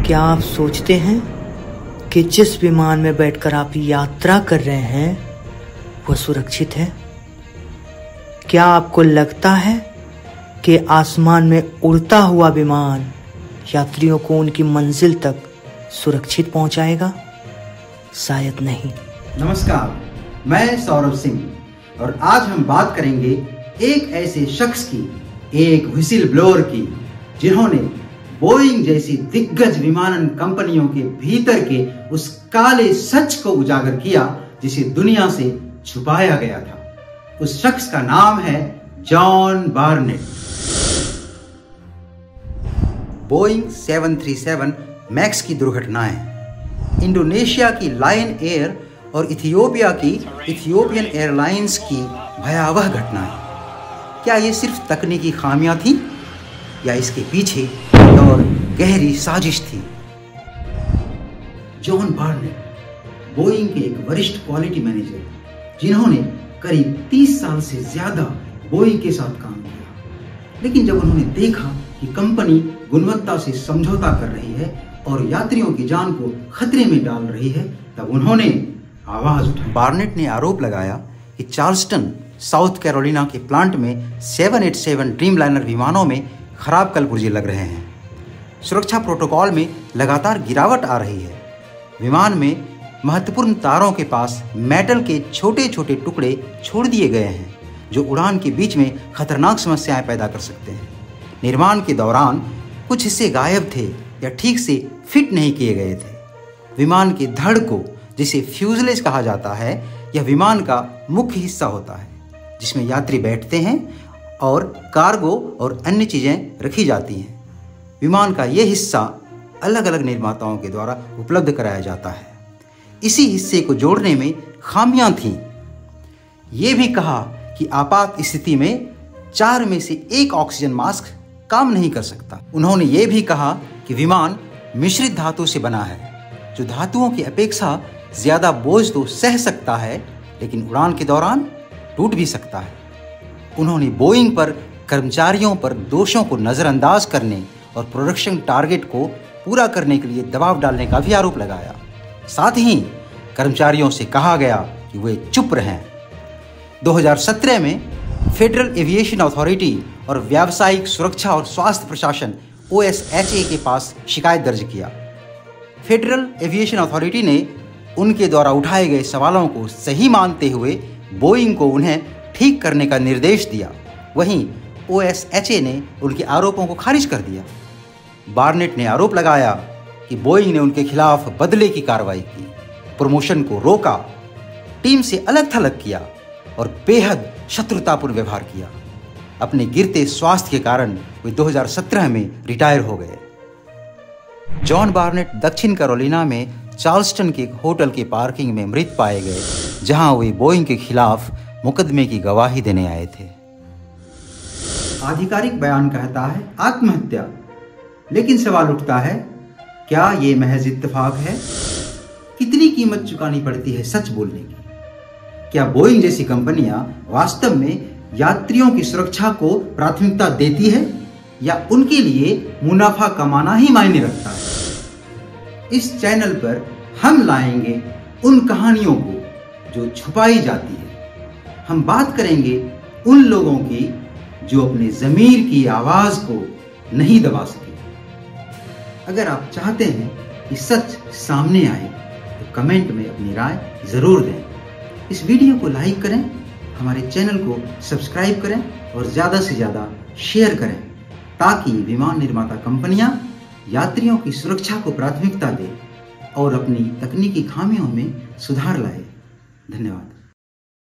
क्या आप सोचते हैं कि जिस विमान में बैठकर आप यात्रा कर रहे हैं वो सुरक्षित है? क्या आपको लगता है कि आसमान में उड़ता हुआ विमान यात्रियों को उनकी मंजिल तक सुरक्षित पहुंचाएगा? शायद नहीं। नमस्कार, मैं सौरभ सिंह और आज हम बात करेंगे एक ऐसे शख्स की, एक व्हिसिल ब्लोअर की, जिन्होंने बोइंग जैसी दिग्गज विमानन कंपनियों के भीतर के उस काले सच को उजागर किया जिसे दुनिया से छुपाया गया था। उस शख्स का नाम है जॉन बार्नेट। बोइंग 737 मैक्स की दुर्घटनाएं, इंडोनेशिया की लायन एयर और इथियोपिया की इथियोपियन एयरलाइंस की भयावह घटनाएं। क्या ये सिर्फ तकनीकी खामियां थी या इसके पीछे और गहरी साजिश थी? जॉन बार्नेट बोइंग के एक वरिष्ठ क्वालिटी मैनेजर, जिन्होंने करीब 30 साल से ज्यादा बोइंग के साथ काम किया। लेकिन जब उन्होंने देखा कि कंपनी गुणवत्ता से समझौता कर रही है और यात्रियों की जान को खतरे में डाल रही है, तब उन्होंने आवाज उठाई। बार्नेट ने आरोप लगाया कि चार्ल्सटन, साउथ कैरोलिना के प्लांट में 787 ड्रीमलाइनर विमानों में खराब कलपुर्जे लग रहे हैं। सुरक्षा प्रोटोकॉल में लगातार गिरावट आ रही है। विमान में महत्वपूर्ण तारों के पास मेटल के छोटे छोटे टुकड़े छोड़ दिए गए हैं जो उड़ान के बीच में खतरनाक समस्याएं पैदा कर सकते हैं। निर्माण के दौरान कुछ हिस्से गायब थे या ठीक से फिट नहीं किए गए थे। विमान के धड़ को, जिसे फ्यूजलेज कहा जाता है, यह विमान का मुख्य हिस्सा होता है जिसमें यात्री बैठते हैं और कार्गो और अन्य चीजें रखी जाती हैं। विमान का यह हिस्सा अलग अलग निर्माताओं के द्वारा उपलब्ध कराया जाता है। इसी हिस्से को जोड़ने में खामियां थीं। ये भी कहा कि आपात स्थिति में 4 में से 1 ऑक्सीजन मास्क काम नहीं कर सकता। उन्होंने ये भी कहा कि विमान मिश्रित धातु से बना है, जो धातुओं की अपेक्षा ज्यादा बोझ तो सह सकता है लेकिन उड़ान के दौरान टूट भी सकता है। उन्होंने बोइंग पर कर्मचारियों पर दोषों को नजरअंदाज करने और प्रोडक्शन टारगेट को पूरा करने के लिए दबाव डालने का भी आरोप लगाया। साथ ही कर्मचारियों से कहा गया कि वे चुप रहें। 2017 में फेडरल एविएशन अथॉरिटी और व्यावसायिक सुरक्षा और स्वास्थ्य प्रशासन OSHA के पास शिकायत दर्ज किया। फेडरल एविएशन अथॉरिटी ने उनके द्वारा उठाए गए सवालों को सही मानते हुए बोइंग को उन्हें ठीक करने का निर्देश दिया। वहीं OSHA ने उनके आरोपों को खारिज कर दिया। बार्नेट ने आरोप लगाया कि बोइंग ने उनके खिलाफ बदले की कार्रवाई की, प्रमोशन को रोका, टीम से अलग थलग किया और बेहद शत्रुतापूर्ण व्यवहार किया। अपने गिरते स्वास्थ्य के कारण वे 2017 में रिटायर हो गए। जॉन बार्नेट दक्षिण कैरोलिना में चार्ल्सटन के एक होटल के पार्किंग में मृत पाए गए, जहां वे बोइंग के खिलाफ मुकदमे की गवाही देने आए थे। आधिकारिक बयान कहता है आत्महत्या, लेकिन सवाल उठता है, क्या ये महज इत्तेफाक है? कितनी कीमत चुकानी पड़ती है सच बोलने की? क्या बोइंग जैसी कंपनियां वास्तव में यात्रियों की सुरक्षा को प्राथमिकता देती है या उनके लिए मुनाफा कमाना ही मायने रखता है? इस चैनल पर हम लाएंगे उन कहानियों को जो छुपाई जाती है। हम बात करेंगे उन लोगों की जो अपने ज़मीर की आवाज को नहीं दबा सके। अगर आप चाहते हैं कि सच सामने आए तो कमेंट में अपनी राय जरूर दें। इस वीडियो को लाइक करें, हमारे चैनल को सब्सक्राइब करें और ज्यादा से ज्यादा शेयर करें ताकि विमान निर्माता कंपनियां यात्रियों की सुरक्षा को प्राथमिकता दें और अपनी तकनीकी खामियों में सुधार लाए। धन्यवाद।